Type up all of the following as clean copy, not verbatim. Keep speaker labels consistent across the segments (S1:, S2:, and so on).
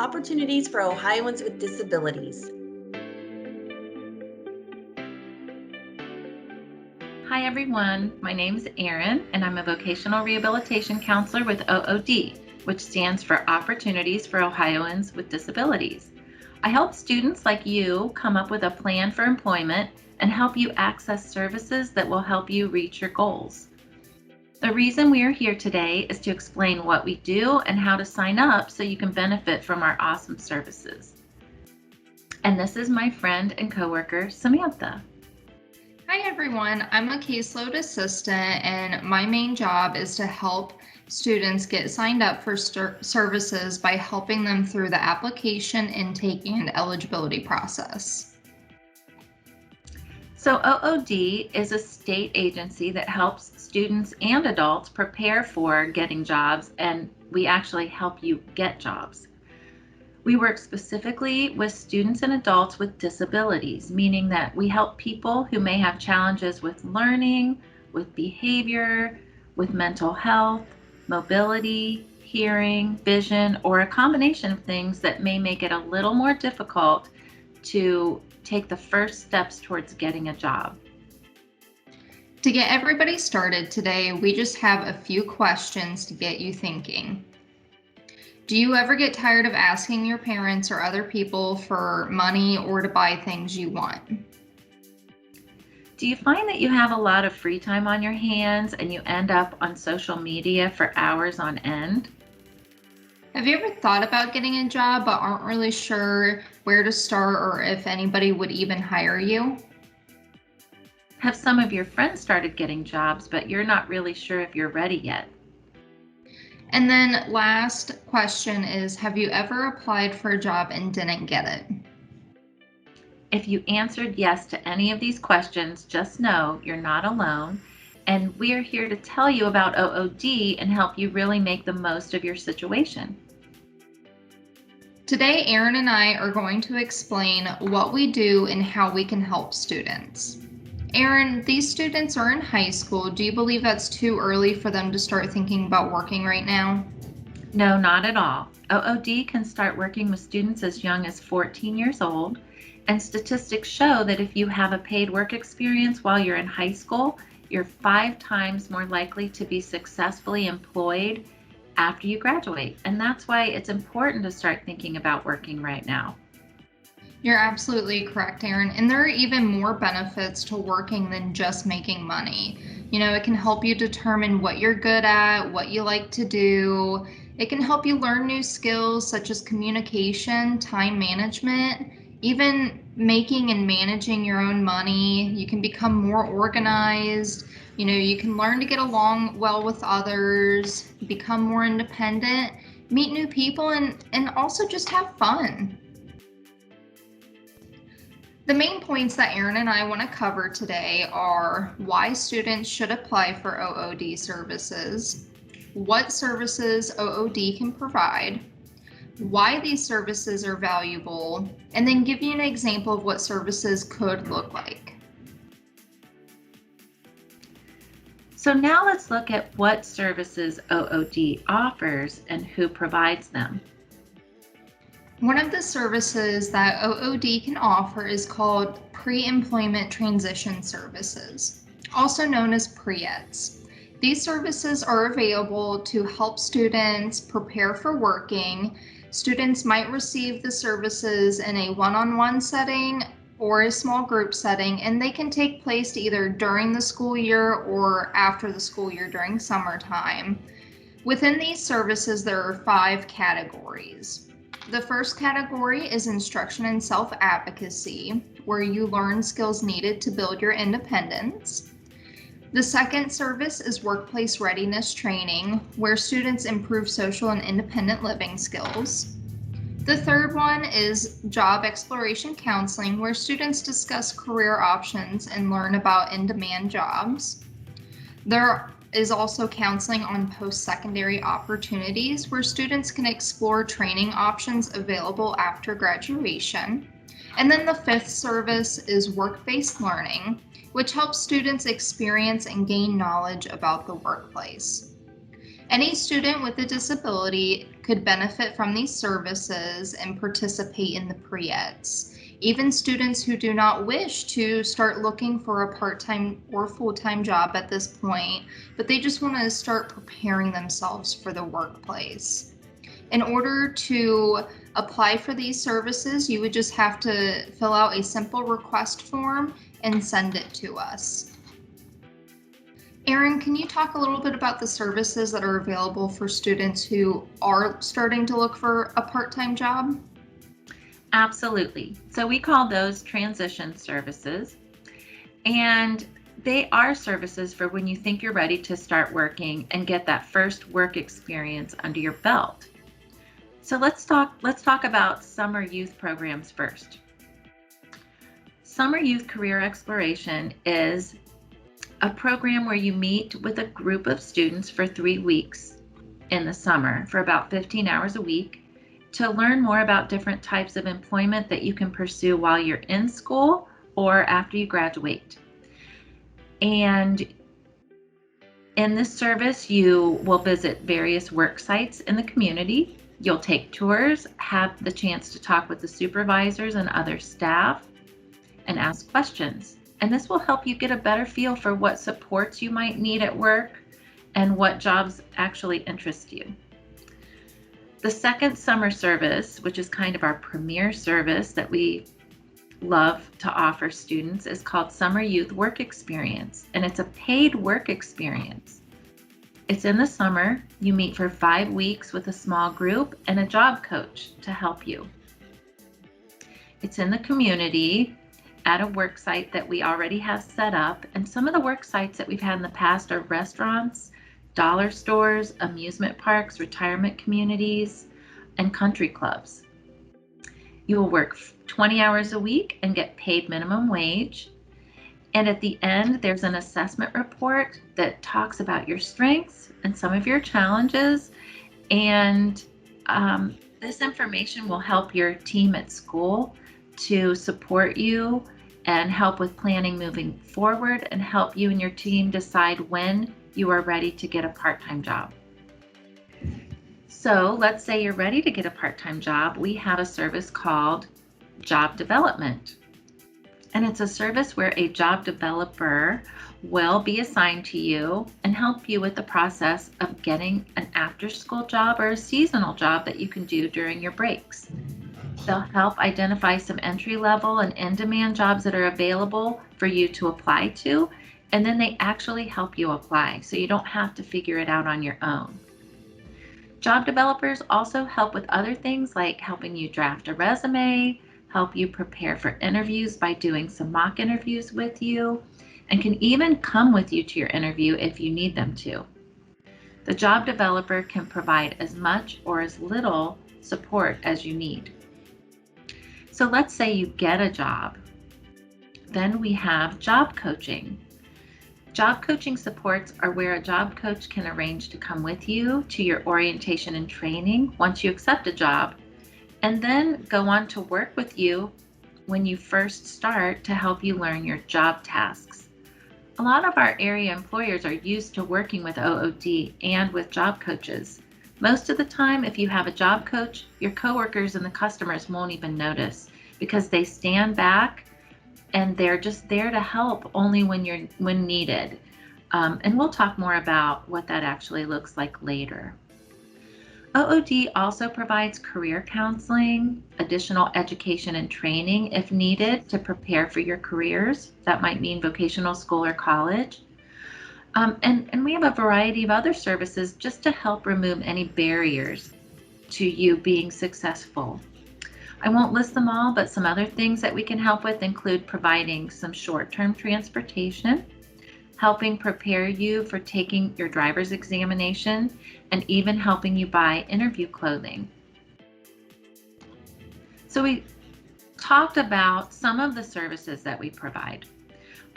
S1: Opportunities for Ohioans with Disabilities.
S2: Hi everyone, my name is Erin and I'm a Vocational Rehabilitation Counselor with OOD, which stands for Opportunities for Ohioans with Disabilities. I help students like you come up with a plan for employment and help you access services that will help you reach your goals. The reason we are here today is to explain what we do and how to sign up so you can benefit from our awesome services. And this is my friend and coworker, Samantha.
S3: Hi everyone, I'm a Caseload Assistant and my main job is to help students get signed up for services by helping them through the application, intake, and eligibility process.
S2: So OOD is a state agency that helps students and adults prepare for getting jobs, and we actually help you get jobs. We work specifically with students and adults with disabilities, meaning that we help people who may have challenges with learning, with behavior, with mental health, mobility, hearing, vision, or a combination of things that may make it a little more difficult to take the first steps towards getting a job.
S3: To get everybody started today, we just have a few questions to get you thinking. Do you ever get tired of asking your parents or other people for money or to buy things you want?
S2: Do you find that you have a lot of free time on your hands and you end up on social media for hours on end?
S3: Have you ever thought about getting a job but aren't really sure where to start or if anybody would even hire you?
S2: Have some of your friends started getting jobs, but you're not really sure if you're ready yet?
S3: And then last question is, have you ever applied for a job and didn't get it?
S2: If you answered yes to any of these questions, just know you're not alone, and we're here to tell you about OOD and help you really make the most of your situation.
S3: Today, Erin and I are going to explain what we do and how we can help students. Erin, these students are in high school. Do you believe that's too early for them to start thinking about working right now?
S2: No, not at all. OOD can start working with students as young as 14 years old, and statistics show that if you have a paid work experience while you're in high school, you're 5 times more likely to be successfully employed after you graduate. And that's why it's important to start thinking about working right now.
S3: You're absolutely correct, Erin. And there are even more benefits to working than just making money. It can help you determine what you're good at, what you like to do. It can help you learn new skills such as communication, time management, even making and managing your own money. You can become more organized. You can learn to get along well with others, become more independent, meet new people, and also just have fun. The main points that Erin and I want to cover today are why students should apply for OOD services, what services OOD can provide, why these services are valuable, and then give you an example of what services could look like.
S2: So now let's look at what services OOD offers and who provides them.
S3: One of the services that OOD can offer is called Pre-Employment Transition Services, also known as PREETs. These services are available to help students prepare for working. Students might receive the services in a one-on-one setting or a small group setting, and they can take place either during the school year or after the school year during summertime. Within these services, there are 5 categories. The first category is instruction and self-advocacy, where you learn skills needed to build your independence. The second service is workplace readiness training, where students improve social and independent living skills. The third one is job exploration counseling, where students discuss career options and learn about in-demand jobs. There is also counseling on post-secondary opportunities, where students can explore training options available after graduation. And then the fifth service is work-based learning, which helps students experience and gain knowledge about the workplace. Any student with a disability could benefit from these services and participate in the pre-eds. Even students who do not wish to start looking for a part-time or full-time job at this point, but they just want to start preparing themselves for the workplace. In order to apply for these services, you would just have to fill out a simple request form and send it to us. Erin, can you talk a little bit about the services that are available for students who are starting to look for a part-time job?
S2: Absolutely. So we call those transition services, and they are services for when you think you're ready to start working and get that first work experience under your belt. So let's talk about summer youth programs first. Summer Youth Career Exploration is a program where you meet with a group of students for 3 weeks in the summer for about 15 hours a week to learn more about different types of employment that you can pursue while you're in school or after you graduate. And in this service, you will visit various work sites in the community. You'll take tours, have the chance to talk with the supervisors and other staff, and ask questions. And this will help you get a better feel for what supports you might need at work and what jobs actually interest you. The second summer service, which is kind of our premier service that we love to offer students, is called Summer Youth Work Experience, and it's a paid work experience. It's in the summer. You meet for 5 weeks with a small group and a job coach to help you. It's in the community at a work site that we already have set up, and some of the work sites that we've had in the past are restaurants, dollar stores, amusement parks, retirement communities, and country clubs. You will work 20 hours a week and get paid minimum wage. And at the end, there's an assessment report that talks about your strengths and some of your challenges. And this information will help your team at school to support you and help with planning moving forward and help you and your team decide when you are ready to get a part-time job. So let's say you're ready to get a part-time job. We have a service called Job Development. And it's a service where a job developer will be assigned to you and help you with the process of getting an after-school job or a seasonal job that you can do during your breaks. They'll help identify some entry-level and in-demand jobs that are available for you to apply to, and then they actually help you apply, so you don't have to figure it out on your own. Job developers also help with other things like helping you draft a resume, help you prepare for interviews by doing some mock interviews with you, and can even come with you to your interview if you need them to. The job developer can provide as much or as little support as you need. So let's say you get a job. Then we have job coaching. Job coaching supports are where a job coach can arrange to come with you to your orientation and training once you accept a job, and then go on to work with you when you first start to help you learn your job tasks. A lot of our area employers are used to working with OOD and with job coaches. Most of the time, if you have a job coach, your coworkers and the customers won't even notice because they stand back and they're just there to help only when needed. And we'll talk more about what that actually looks like later. OOD also provides career counseling, additional education and training if needed to prepare for your careers. That might mean vocational school or college. And we have a variety of other services just to help remove any barriers to you being successful. I won't list them all, but some other things that we can help with include providing some short-term transportation, helping prepare you for taking your driver's examination, and even helping you buy interview clothing. So we talked about some of the services that we provide.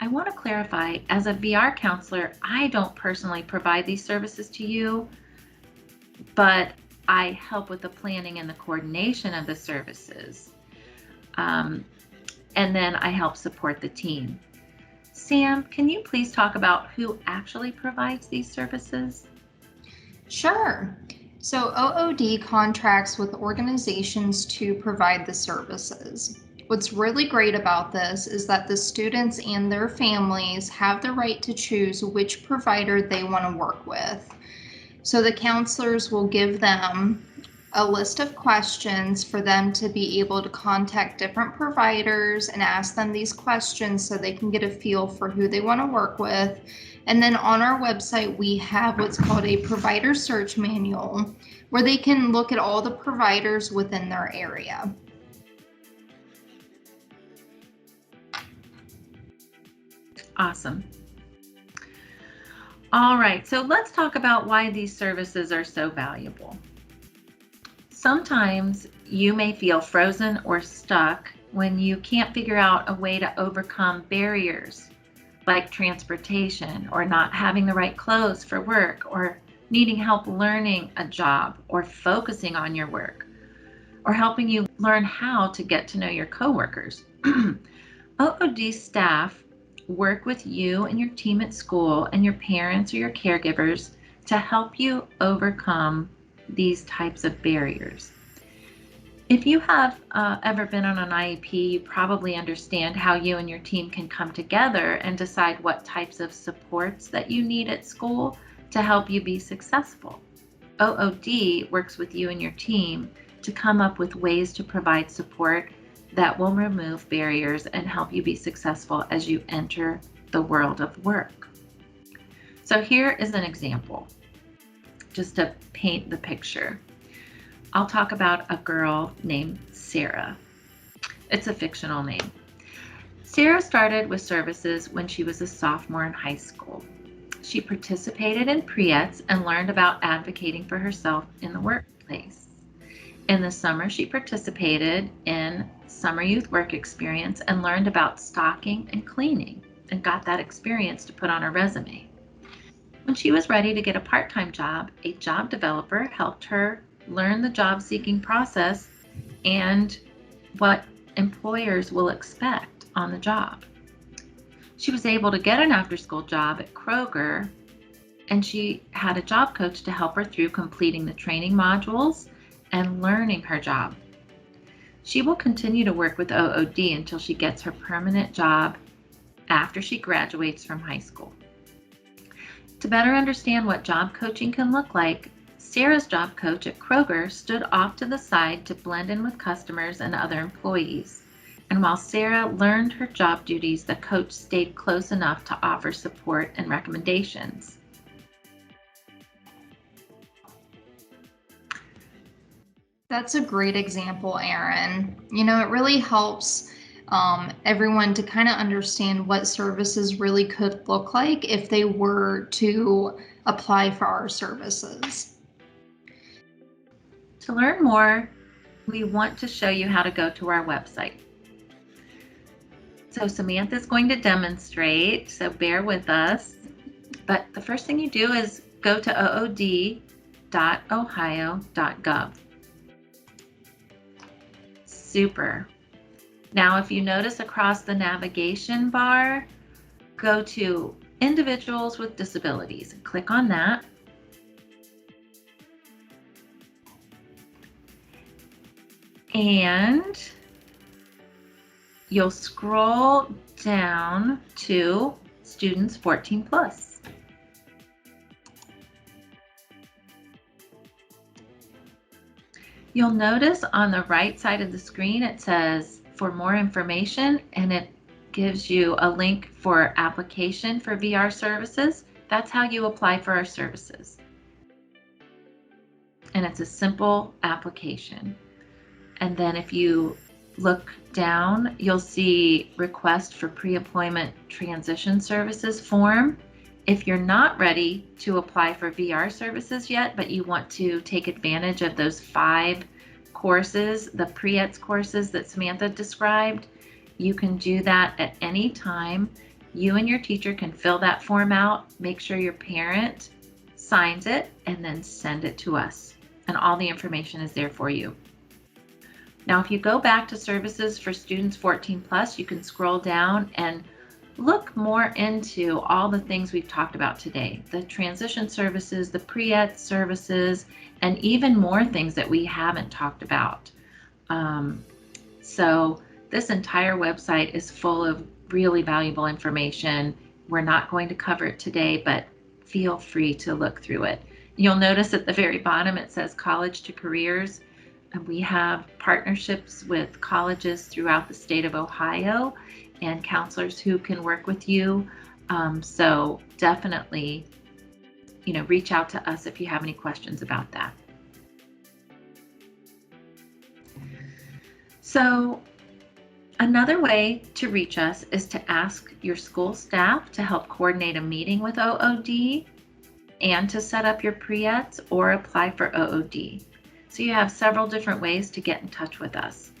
S2: I want to clarify, as a VR counselor, I don't personally provide these services to you, but I help with the planning and the coordination of the services. And then I help support the team. Sam, can you please talk about who actually provides these services?
S3: Sure. So OOD contracts with organizations to provide the services. What's really great about this is that the students and their families have the right to choose which provider they want to work with. So the counselors will give them a list of questions for them to be able to contact different providers and ask them these questions so they can get a feel for who they want to work with. And then on our website, we have what's called a provider search manual where they can look at all the providers within their area.
S2: Awesome. All right, so let's talk about why these services are so valuable. Sometimes you may feel frozen or stuck when you can't figure out a way to overcome barriers like transportation or not having the right clothes for work or needing help learning a job or focusing on your work or helping you learn how to get to know your coworkers. OOD staff work with you and your team at school and your parents or your caregivers to help you overcome these types of barriers. If you have ever been on an IEP, you probably understand how you and your team can come together and decide what types of supports that you need at school to help you be successful. OOD works with you and your team to come up with ways to provide support that will remove barriers and help you be successful as you enter the world of work. So here is an example, just to paint the picture. I'll talk about a girl named Sarah. It's a fictional name. Sarah started with services when she was a sophomore in high school. She participated in pre-eds and learned about advocating for herself in the workplace. In the summer, she participated in summer youth work experience and learned about stocking and cleaning and got that experience to put on her resume. When she was ready to get a part-time job, a job developer helped her learn the job seeking process and what employers will expect on the job. She was able to get an after-school job at Kroger, and she had a job coach to help her through completing the training modules and learning her job. She will continue to work with OOD until she gets her permanent job after she graduates from high school. To better understand what job coaching can look like, Sarah's job coach at Kroger stood off to the side to blend in with customers and other employees. And while Sarah learned her job duties, the coach stayed close enough to offer support and recommendations.
S3: That's a great example, Erin. It really helps everyone to kind of understand what services really could look like if they were to apply for our services.
S2: To learn more, we want to show you how to go to our website. So Samantha is going to demonstrate, so bear with us. But the first thing you do is go to ood.ohio.gov. Super. Now, if you notice across the navigation bar, go to Individuals with Disabilities and click on that. And you'll scroll down to Students 14 plus. You'll notice on the right side of the screen it says for more information, and it gives you a link for application for VR services. That's how you apply for our services. And it's a simple application. And then if you look down, you'll see request for pre-employment transition services form. If you're not ready to apply for VR services yet, but you want to take advantage of those 5 courses, the pre-eds courses that Samantha described, you can do that at any time. You and your teacher can fill that form out, make sure your parent signs it, and then send it to us. And all the information is there for you. Now, if you go back to services for students 14 plus, you can scroll down and look more into all the things we've talked about today, the transition services, the pre-ed services, and even more things that we haven't talked about. So this entire website is full of really valuable information. We're not going to cover it today, but feel free to look through it. You'll notice at the very bottom it says College to Careers. And we have partnerships with colleges throughout the state of Ohio and counselors who can work with you. So definitely, reach out to us if you have any questions about that. So another way to reach us is to ask your school staff to help coordinate a meeting with OOD and to set up your pre-eds or apply for OOD. So you have several different ways to get in touch with us.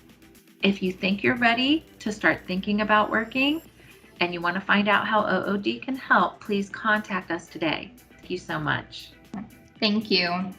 S2: If you think you're ready to start thinking about working and you want to find out how OOD can help, please contact us today. Thank you so much.
S3: Thank you.